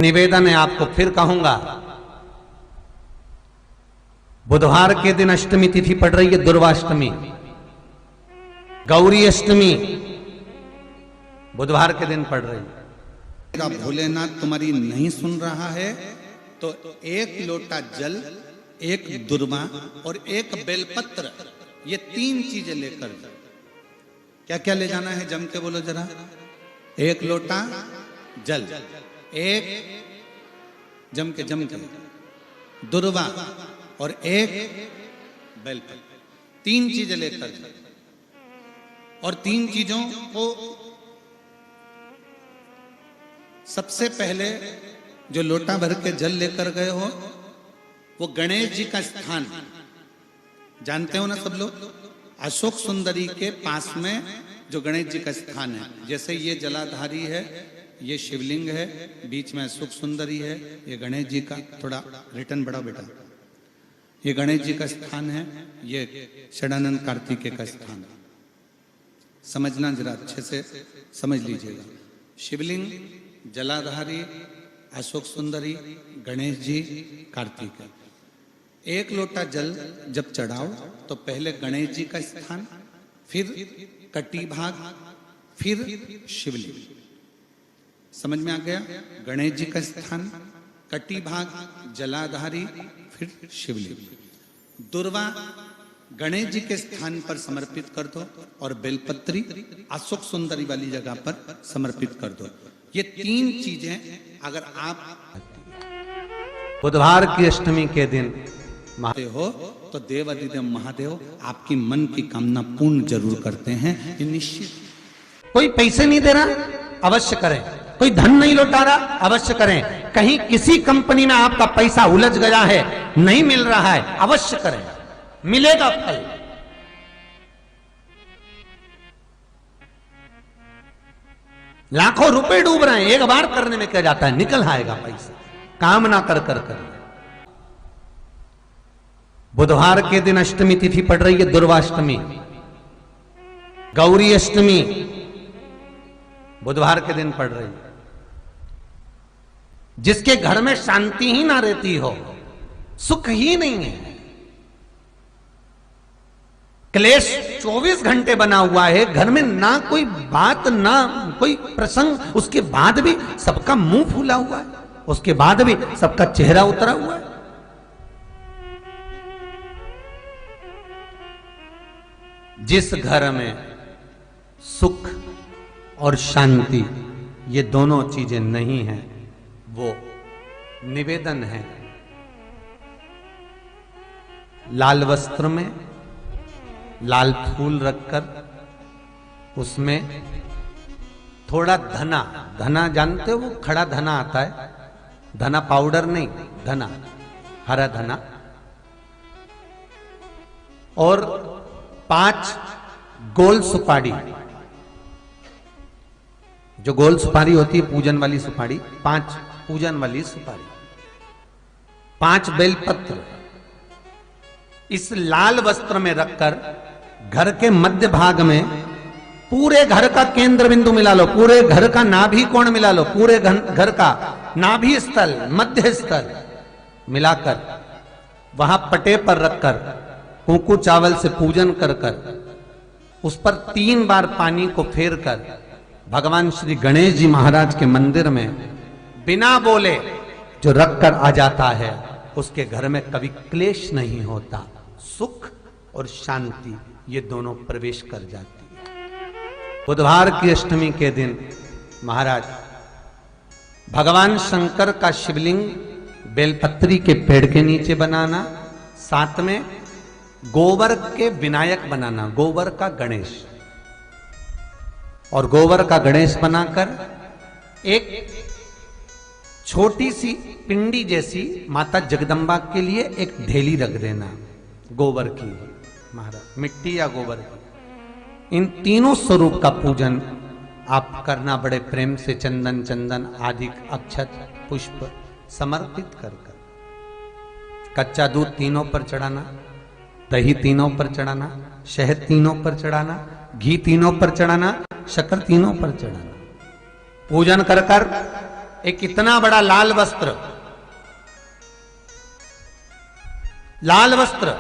निवेदन है आपको फिर कहूंगा, बुधवार के दिन अष्टमी तिथि पड़ रही है, दुर्वाष्टमी, गौरी अष्टमी बुधवार के दिन पड़ रही है। भोलेनाथ तुम्हारी नहीं सुन रहा है तो एक लोटा जल, एक दुर्वा और एक बेलपत्र, ये तीन चीजें लेकर जाओ। क्या क्या ले जाना है, जम के बोलो जरा। एक लोटा जल, एक जम के दुर्वा और एक बेलपत्र, तीन चीजें लेकर जाओ। और तीन चीजों को सबसे पहले जो लोटा भर के जल लेकर गए हो वो गणेश जी का स्थान जानते हो ना सब लोग, अशोक सुंदरी के पास में जो गणेश जी का स्थान है। जैसे ये जलाधारी है, ये शिवलिंग है, बीच में अशोक सुंदरी है, ये गणेश जी का, थोड़ा रिटर्न बढ़ाओ बेटा, ये गणेश जी का स्थान है, ये षडानंद कार्तिकेय का स्थान है। समझना जरा अच्छे से समझ लीजिएगा। शिवलिंग, जलाधारी, अशोक सुंदरी, गणेश जी, कार्तिकेय। एक लोटा जल जब चढ़ाओ तो पहले गणेश जी का स्थान, फिर कटी भाग, फिर शिवलिंग। समझ में आ गया? गणेश जी का स्थान, कटी भाग, जलाधारी, फिर शिवलिंग। दुर्वा गणेश जी के स्थान पर समर्पित कर दो और बेलपत्री अशोक सुंदरी वाली जगह पर समर्पित कर दो। ये तीन चीजें अगर आप बुधवार की अष्टमी के दिन हो तो देवाधिदेव महादेव आपकी मन की कामना पूर्ण जरूर करते हैं, ये निश्चित। कोई पैसे नहीं दे रहा, अवश्य करें। कोई धन नहीं लौटा रहा, अवश्य करें। कहीं किसी कंपनी में आपका पैसा उलझ गया है, नहीं मिल रहा है, अवश्य करें, मिलेगा फल। लाखों रुपए डूब रहे हैं, एक बार करने में क्या जाता है, निकल आएगा पैसा, काम ना कर कर कर। बुधवार के दिन अष्टमी तिथि पड़ रही है, दुर्वाष्टमी, गौरी अष्टमी बुधवार के दिन पड़ रही है। जिसके घर में शांति ही ना रहती हो, सुख ही नहीं है, क्लेश 24 घंटे बना हुआ है, घर में ना कोई बात ना कोई प्रसंग, उसके बाद भी सबका मुंह फूला हुआ है, उसके बाद भी सबका चेहरा उतरा हुआ है। जिस घर में सुख और शांति ये दोनों चीजें नहीं हैं, वो निवेदन है लाल वस्त्र में लाल फूल रखकर उसमें थोड़ा धना, धना जानते हो, वो खड़ा धना आता है, धना पाउडर नहीं, धना, हरा धना, और 5 गोल सुपारी, जो गोल सुपारी होती है पूजन वाली सुपारी, 5 पूजन वाली सुपारी, 5 बेलपत्र इस लाल वस्त्र में रखकर घर के मध्य भाग में पूरे घर का केंद्र बिंदु मिला लो, पूरे घर का नाभि कोण मिला लो, पूरे घर का नाभि स्थल, मध्य स्थल मिलाकर वहां पटे पर रखकर कुंकू चावल से पूजन कर कर उस पर 3 बार पानी को फेर कर भगवान श्री गणेश जी महाराज के मंदिर में बिना बोले जो रख कर आ जाता है, उसके घर में कभी क्लेश नहीं होता, सुख और शांति ये दोनों प्रवेश कर जाती है। बुधवार की अष्टमी के दिन महाराज भगवान शंकर का शिवलिंग बेलपत्री के पेड़ के नीचे बनाना, साथ में गोबर के विनायक बनाना, गोबर का गणेश, और गोबर का गणेश बनाकर एक छोटी सी पिंडी जैसी माता जगदम्बा के लिए एक ढेली रख देना, गोबर की, महाराज मिट्टी या गोबर की। इन तीनों स्वरूप का पूजन आप करना बड़े प्रेम से, चंदन चंदन आदि अक्षत पुष्प समर्पित कर कर, कच्चा दूध तीनों पर चढ़ाना, दही तीनों पर चढ़ाना, शहद तीनों पर चढ़ाना, घी तीनों पर चढ़ाना, शक्कर तीनों पर चढ़ाना। पूजन कर कर एक इतना बड़ा लाल वस्त्र, लाल वस्त्र,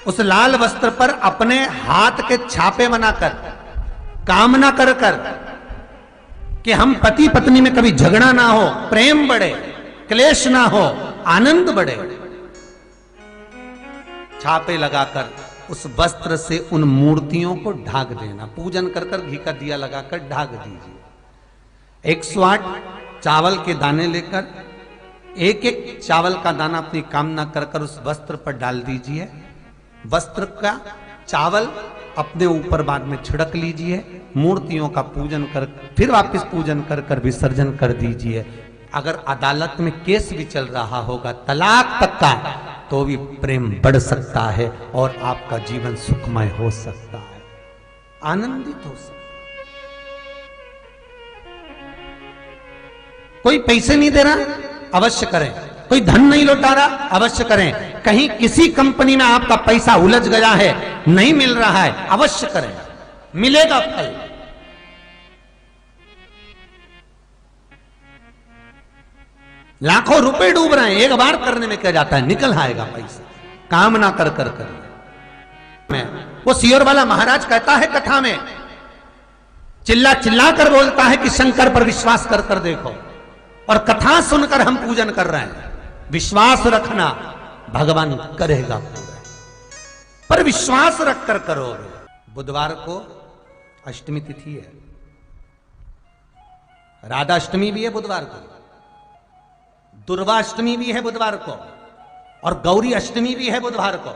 उस लाल वस्त्र पर अपने हाथ के छापे बनाकर कामना कर कर कि हम पति पत्नी में कभी झगड़ा ना हो, प्रेम बढ़े, क्लेश ना हो, आनंद बढ़े, छापे लगाकर उस वस्त्र से उन मूर्तियों को ढाक देना। पूजन कर कर घी का दिया लगाकर ढाक दीजिए। 108 चावल के दाने लेकर एक एक चावल का दाना अपनी कामना कर कर उस वस्त्र पर डाल दीजिए। वस्त्र का चावल अपने ऊपर बाद में छिड़क लीजिए। मूर्तियों का पूजन कर फिर वापस पूजन कर कर विसर्जन कर दीजिए। अगर अदालत में केस भी चल रहा होगा तलाक तक का, तो भी प्रेम बढ़ सकता है और आपका जीवन सुखमय हो सकता है, आनंदित हो सकता है। कोई पैसे नहीं दे रहा, अवश्य करें। कोई धन नहीं लौटा रहा, अवश्य करें। कहीं किसी कंपनी में आपका पैसा उलझ गया है, नहीं मिल रहा है, अवश्य करें, मिलेगा फल। लाखों रुपए डूब रहे हैं, एक बार करने में क्या जाता है, निकल आएगा पैसा। कामना कर कर करिए। वो सियोर वाला महाराज कहता है कथा में, चिल्ला चिल्ला कर बोलता है कि शंकर पर विश्वास कर कर देखो, और कथा सुनकर हम पूजन कर रहे हैं। विश्वास रखना, भगवान करेगा पूरा, पर विश्वास रखकर करो। बुधवार को अष्टमी तिथि है, राधा अष्टमी भी है बुधवार को, दुर्गा अष्टमी भी है बुधवार को, और गौरी अष्टमी भी है बुधवार को।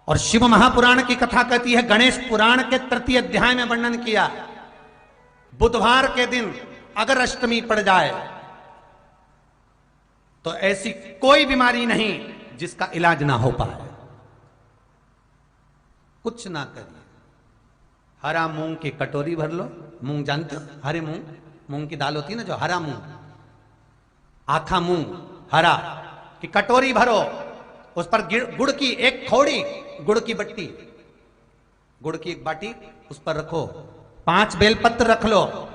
और शिव महापुराण की कथा कहती है, गणेश पुराण के 3 अध्याय में वर्णन किया, बुधवार के दिन अगर अष्टमी पड़ जाए तो ऐसी कोई बीमारी नहीं जिसका इलाज ना हो पाए। कुछ ना करिए, हरा मूंग की कटोरी भर लो। मूंग जानते हो, हरे मूंग, मूंग की दाल होती है ना जो, हरा मूंग, आखा मूंग हरा की कटोरी भरो, उस पर गुड़ की एक खोड़ी, गुड़ की बट्टी, गुड़ की एक बाटी उस पर रखो, 5 बेलपत्र रख लो।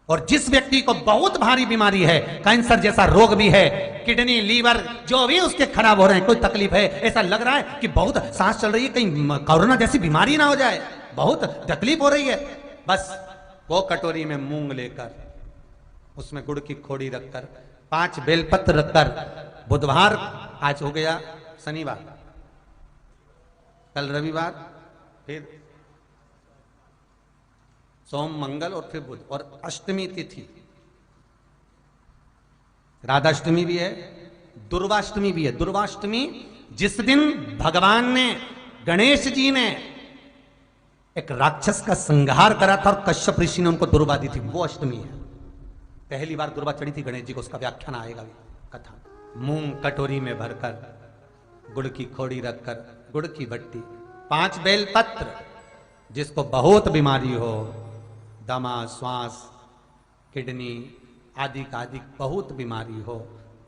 और जिस व्यक्ति को बहुत भारी बीमारी है, कैंसर जैसा रोग भी है, किडनी, लीवर जो भी उसके खराब हो रहे हैं, कोई तकलीफ है, ऐसा लग रहा है कि बहुत सांस चल रही है, कहीं कोरोना जैसी बीमारी ना हो जाए, बहुत तकलीफ हो रही है, बस वो कटोरी में मूंग लेकर उसमें गुड़ की खोड़ी रखकर 5 बेलपत्र रखकर, बुधवार आज हो गया, शनिवार, कल रविवार, फिर सोम मंगल और फिर बुध, और अष्टमी तिथि, राधाष्टमी भी है, दुर्वाष्टमी भी है। दुर्वाष्टमी जिस दिन भगवान ने, गणेश जी ने एक राक्षस का संहार करा था और कश्यप ऋषि ने उनको दुर्वा दी थी, वो अष्टमी है। पहली बार दुर्वा चढ़ी थी गणेश जी को, उसका व्याख्यान आएगा कथा। मूंग कटोरी में भरकर, गुड़ की खोड़ी रखकर, गुड़ की भट्टी, 5 बेलपत्र, जिसको बहुत बीमारी हो, दमा, श्वास, किडनी आदि का आदि बहुत बीमारी हो,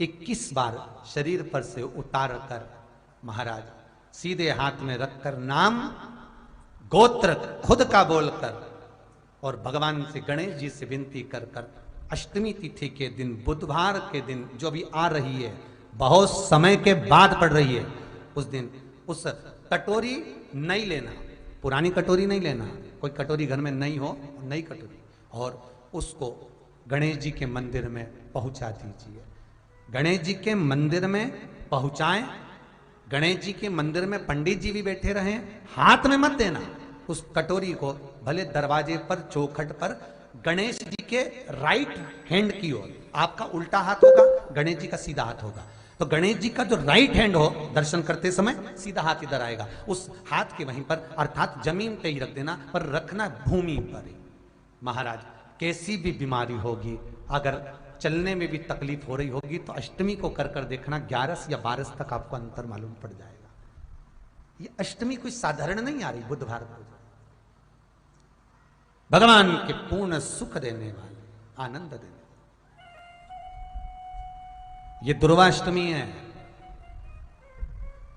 21 बार शरीर पर से उतार कर महाराज सीधे हाथ में रखकर नाम गोत्र खुद का बोलकर और भगवान से, गणेश जी से विनती कर कर अष्टमी तिथि के दिन, बुधवार के दिन जो भी आ रही है, बहुत समय के बाद पड़ रही है, उस दिन उस कटोरी नहीं लेना, पुरानी कटोरी नहीं लेना, कोई कटोरी घर में नहीं हो, नई कटोरी, और उसको गणेश जी के मंदिर में पहुंचा दीजिए। गणेश जी के मंदिर में पहुंचाएं, गणेश जी के मंदिर में पंडित जी भी बैठे रहें, हाथ में मत देना उस कटोरी को, भले दरवाजे पर, चौखट पर, गणेश जी के राइट हैंड की ओर, आपका उल्टा हाथ होगा, गणेश जी का सीधा हाथ होगा, तो गणेश जी का जो राइट हैंड हो, दर्शन करते समय सीधा हाथ इधर आएगा, उस हाथ के वहीं पर, अर्थात जमीन पे ही रख देना, पर रखना भूमि पर ही। महाराज कैसी भी बीमारी होगी, अगर चलने में भी तकलीफ हो रही होगी, तो अष्टमी को कर कर देखना, 11 या 12 तक आपको अंतर मालूम पड़ जाएगा। ये अष्टमी कोई साधारण नहीं आ रही, बुधवार को भगवान के पूर्ण सुख देने वाले, आनंद देने वाले। ये दुर्वाष्टमी है,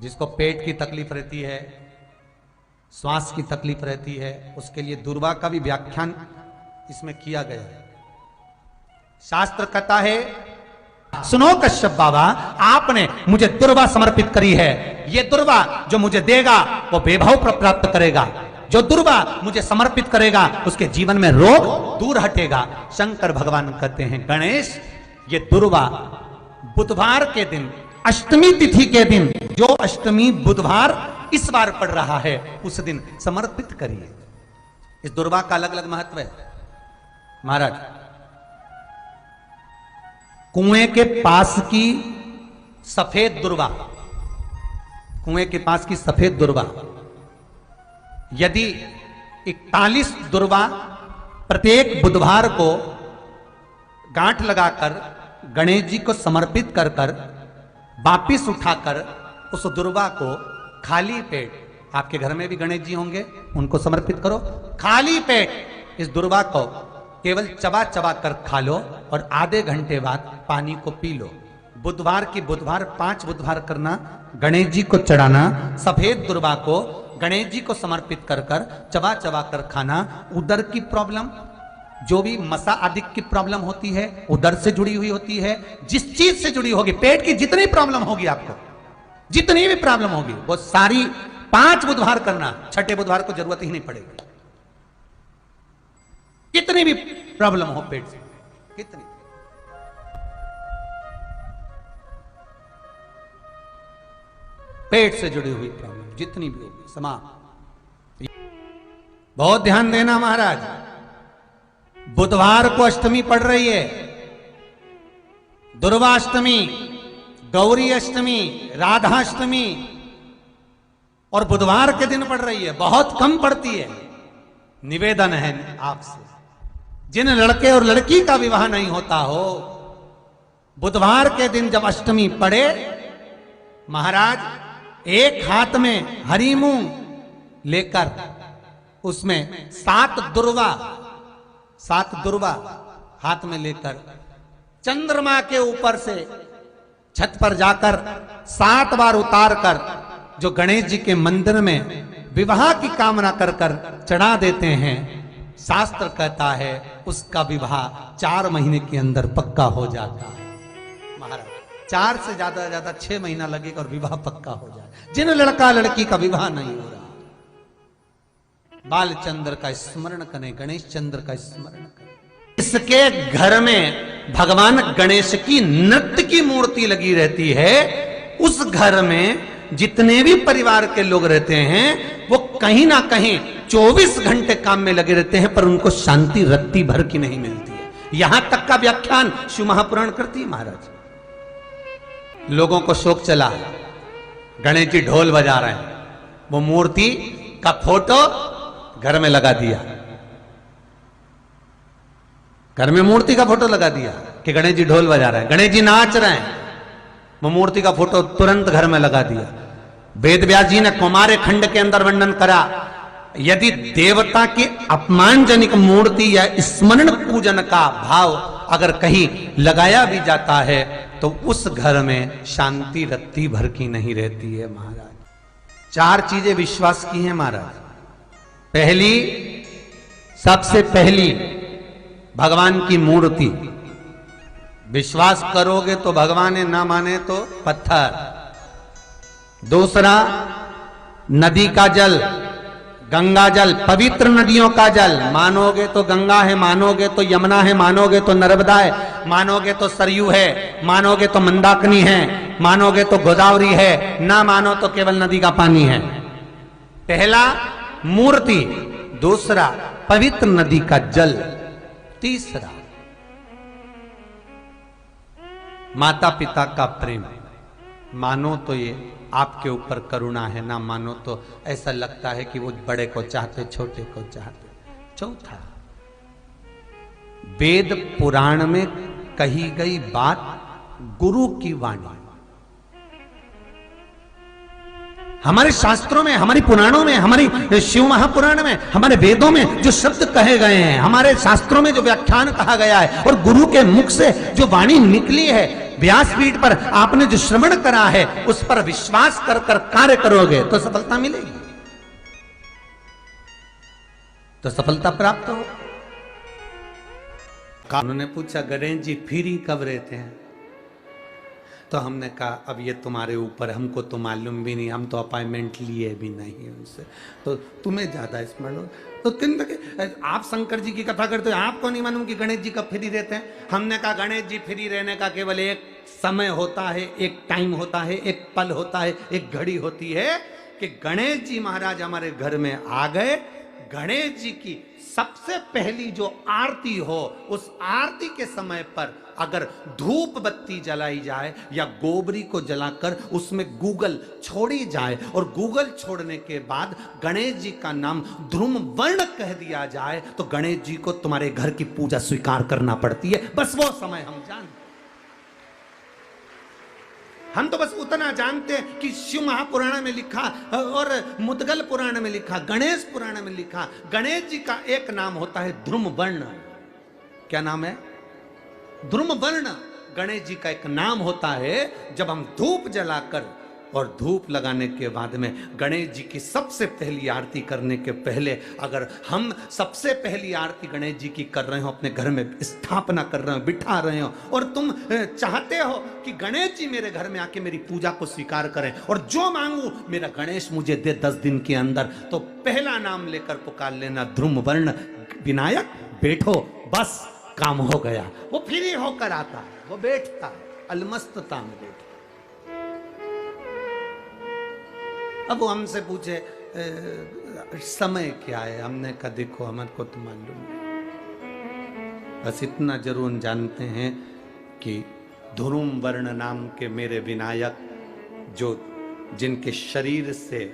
जिसको पेट की तकलीफ रहती है, श्वास की तकलीफ रहती है, उसके लिए दुर्वा का भी व्याख्यान इसमें किया गया है। शास्त्र कहता है, सुनो कश्यप बाबा, आपने मुझे दुर्वा समर्पित करी है। ये दुर्वा जो मुझे देगा वो वैभव प्राप्त करेगा। जो दुर्वा मुझे समर्पित करेगा उसके जीवन में रोग दूर हटेगा। शंकर भगवान कहते हैं, गणेश, ये दुर्वा बुधवार के दिन, अष्टमी तिथि के दिन, जो अष्टमी बुधवार इस बार पड़ रहा है, उस दिन समर्पित करिए। इस दुर्वा का अलग अलग महत्व है महाराज। कुएं के पास की सफेद दुर्वा, कुएं के पास की सफेद दुर्वा, यदि 41 दुर्वा प्रत्येक बुधवार को गांठ लगाकर गणेश जी को समर्पित कर कर वापिस उठाकर उस दुर्वा को खाली पेट, आपके घर में भी गणेश जी होंगे, उनको समर्पित करो। खाली पेट इस दुर्वा को केवल चबा चबा कर खा लो और आधे घंटे बाद पानी को पी लो। बुधवार की बुधवार 5 बुधवार करना, गणेश जी को चढ़ाना, सफेद दुर्वा को गणेश जी को समर्पित कर कर चबा चबा कर खाना। उदर की प्रॉब्लम, जो भी मसा आदि की प्रॉब्लम होती है, उदर से जुड़ी हुई होती है, जिस चीज से जुड़ी होगी, पेट की जितनी प्रॉब्लम होगी, आपको जितनी भी प्रॉब्लम होगी, वो सारी 5 बुधवार करना। 6ठे बुधवार को जरूरत ही नहीं पड़ेगी। कितनी भी प्रॉब्लम हो पेट से, कितनी, पेट से जुड़ी हुई प्रॉब्लम जितनी भी होगी समाप्त। बहुत ध्यान देना महाराज, बुधवार को अष्टमी पड़ रही है, दुर्वाष्टमी, गौरी अष्टमी, राधाष्टमी, और बुधवार के दिन पड़ रही है। बहुत कम पड़ती है। निवेदन है आपसे, जिन लड़के और लड़की का विवाह नहीं होता हो, बुधवार के दिन जब अष्टमी पड़े, महाराज एक हाथ में हरी मूंग लेकर उसमें 7 दुर्वा हाथ में लेकर चंद्रमा के ऊपर से छत पर जाकर 7 बार उतार कर जो गणेश जी के मंदिर में विवाह की कामना कर कर चढ़ा देते हैं, शास्त्र कहता है उसका विवाह 4 महीने के अंदर पक्का हो जाता है। महाराज 4 से ज्यादा 6 महीना लगेगा और विवाह पक्का हो जाए। जिन लड़का लड़की का विवाह नहीं हो रहा, बालचंद्र का स्मरण करें, गणेश चंद्र का स्मरण करें। इसके घर में भगवान गणेश की नृत्य की मूर्ति लगी रहती है। उस घर में जितने भी परिवार के लोग रहते हैं, वो कहीं ना कहीं 24 घंटे काम में लगे रहते हैं, पर उनको शांति रत्ती भर की नहीं मिलती है। यहां तक का व्याख्यान शिव महापुराण करती है महाराज। लोगों को शोक चला, गणेश जी ढोल बजा रहे हैं, वो मूर्ति का फोटो घर में लगा दिया, घर में मूर्ति का फोटो लगा दिया कि गणेश जी ढोल बजा रहे हैं, गणेश जी नाच रहे हैं, वो मूर्ति का फोटो तुरंत घर में लगा दिया। वेद व्यास जी ने कुमारे खंड के अंदर वर्णन करा, यदि देवता की अपमानजनक मूर्ति या स्मरण पूजन का भाव अगर कहीं लगाया भी जाता है, तो उस घर में शांति रत्ती भर की नहीं रहती है महाराज। 4 चीजें विश्वास की हैं महाराज। पहली, सबसे पहली, भगवान की मूर्ति। विश्वास करोगे तो भगवान है, ना माने तो पत्थर। दूसरा, नदी का जल, गंगा जल, पवित्र नदियों का जल। मानोगे तो गंगा है, मानोगे तो यमुना है, मानोगे तो नर्मदा है, मानोगे तो सरयू है, मानोगे तो मंदाकिनी है, मानोगे तो गोदावरी है, ना मानो तो केवल नदी का पानी है। पहला मूर्ति, दूसरा पवित्र नदी का जल, तीसरा माता पिता का प्रेम। मानो तो ये आपके ऊपर करुणा है, ना मानो तो ऐसा लगता है कि वो बड़े को चाहते, छोटे को चाहते। चौथा, वेद पुराण में कही गई बात गुरु की वाणी। हमारे शास्त्रों में, हमारी पुराणों में, हमारी शिव महापुराण में, हमारे वेदों में जो शब्द कहे गए हैं, हमारे शास्त्रों में जो व्याख्यान कहा गया है, और गुरु के मुख से जो वाणी निकली है, व्यासपीठ पर आपने जो श्रवण करा है, उस पर विश्वास कर कर कार्य करोगे तो सफलता मिलेगी, तो सफलता प्राप्त हो। उन्होंने पूछा गणेश जी फ्री कब रहते हैं? तो हमने कहा अब ये तुम्हारे ऊपर, हमको तो मालूम भी नहीं, हम तो अपॉइंटमेंट लिए भी नहीं उनसे, तो तुम्हें ज्यादा स्मरण हो। तो किन आप शंकर जी की कथा करते हो, आपको नहीं मालूम कि गणेश जी कब फ्री रहते हैं? हमने कहा गणेश जी फ्री रहने का केवल एक समय होता है, एक टाइम होता है, एक पल होता है, एक घड़ी होती है कि गणेश जी महाराज हमारे घर में आ गए। गणेश जी की सबसे पहली जो आरती हो, उस आरती के समय पर अगर धूप बत्ती जलाई जाए या गोबरी को जलाकर उसमें गूगल छोड़ी जाए और गूगल छोड़ने के बाद गणेश जी का नाम ध्रुम वर्ण कह दिया जाए, तो गणेश जी को तुम्हारे घर की पूजा स्वीकार करना पड़ती है। बस वो समय हम जानते, हम तो बस उतना जानते हैं कि शिव महापुराण में लिखा और मुद्गल पुराण में लिखा, गणेश पुराण में लिखा, गणेश जी का एक नाम होता है ध्रुम वर्ण। क्या नाम है? ध्रुम वर्ण गणेश जी का एक नाम होता है। जब हम धूप जलाकर और धूप लगाने के बाद में गणेश जी की सबसे पहली आरती करने के पहले अगर हम सबसे पहली आरती गणेश जी की कर रहे हो, अपने घर में स्थापना कर रहे हो, बिठा रहे हो, और तुम चाहते हो कि गणेश जी मेरे घर में आके मेरी पूजा को स्वीकार करें और जो मांगू मेरा गणेश मुझे दे 10 दिन के अंदर, तो पहला नाम लेकर पुकार लेना ध्रुम वर्ण विनायक, बैठो, बस काम हो गया। वो फ्री होकर आता है, वो बैठता है, अलमस्तता में बैठता। अब वो हमसे पूछे समय क्या है? हमने कहा देखो हमारे को तो मालूम नहीं, बस इतना जरूर जानते हैं कि ध्रुम वर्ण नाम के मेरे विनायक, जो जिनके शरीर से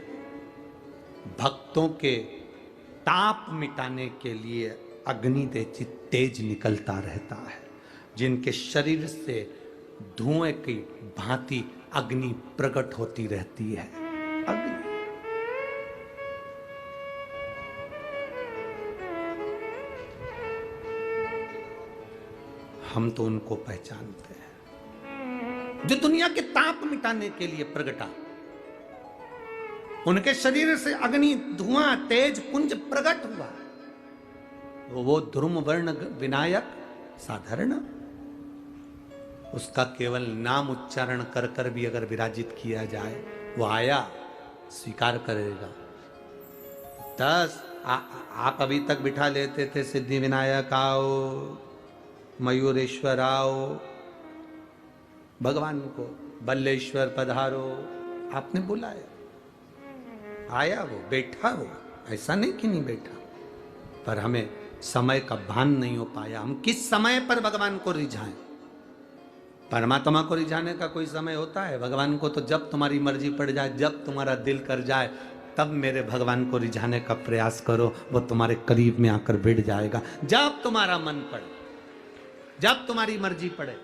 भक्तों के ताप मिटाने के लिए अग्नि तेज निकलता रहता है, जिनके शरीर से धुएं की भांति अग्नि प्रकट होती रहती है। अग्नि हम तो उनको पहचानते हैं जो दुनिया के ताप मिटाने के लिए प्रगटा, उनके शरीर से अग्नि धुआं तेज पुंज प्रकट हुआ। वो ध्रुम वर्ण विनायक साधारण, उसका केवल नाम उच्चारण कर कर भी अगर विराजित किया जाए, वो आया स्वीकार करेगा। 10 आप अभी तक बिठा लेते थे सिद्धि विनायक आओ, मयूरेश्वर आओ, भगवान को बल्लेश्वर पधारो, आपने बुलाया, आया, वो बैठा, वो ऐसा नहीं कि नहीं बैठा, पर हमें समय का भान नहीं हो पाया। हम किस समय पर भगवान को रिझाएं? परमात्मा को रिझाने का कोई समय होता है? भगवान को तो जब तुम्हारी मर्जी पड़ जाए, जब तुम्हारा दिल कर जाए, तब मेरे भगवान को रिझाने का प्रयास करो, वो तुम्हारे करीब में आकर बैठ जाएगा। जब तुम्हारा मन पड़े, जब तुम्हारी मर्जी पड़े।